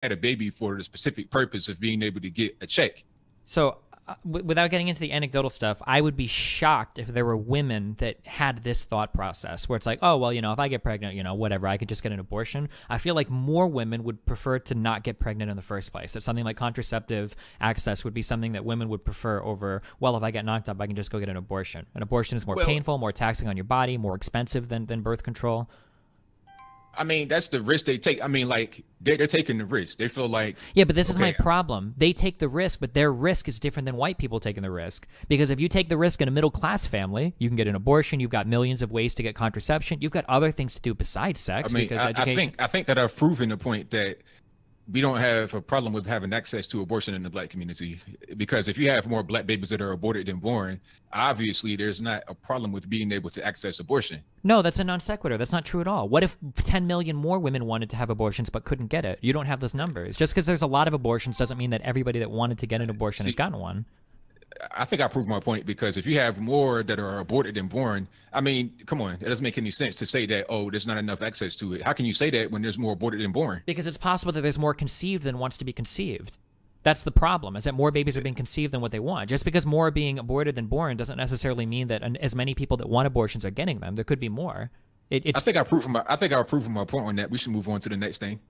had a baby for the specific purpose of being able to get a check. So, without getting into the anecdotal stuff, I would be shocked if there were women that had this thought process where it's like, oh, well, if I get pregnant, whatever, I could just get an abortion. I feel like more women would prefer to not get pregnant in the first place. That something like contraceptive access would be something that women would prefer over, well, if I get knocked up, I can just go get an abortion. An abortion is more painful, more taxing on your body, more expensive than birth control. I mean, that's the risk they take. I mean, like, they're taking the risk. They feel like, yeah, but this is my problem. They take the risk, but their risk is different than white people taking the risk. Because if you take the risk in a middle-class family, you can get an abortion. You've got millions of ways to get contraception. You've got other things to do besides sex. I mean, because education. I think that I've proven the point that we don't have a problem with having access to abortion in the Black community, because if you have more Black babies that are aborted than born, obviously there's not a problem with being able to access abortion. No, that's a non sequitur. That's not true at all. What if 10 million more women wanted to have abortions but couldn't get it? You don't have those numbers. Just because there's a lot of abortions doesn't mean that everybody that wanted to get an abortion has gotten one. I think I proved my point, because if you have more that are aborted than born, I mean, come on, it doesn't make any sense to say that, oh, there's not enough access to it. How can you say that when there's more aborted than born? Because it's possible that there's more conceived than wants to be conceived. That's the problem, is that more babies are being conceived than what they want. Just because more are being aborted than born doesn't necessarily mean that as many people that want abortions are getting them. There could be more. I think I proved my point on that. We should move on to the next thing.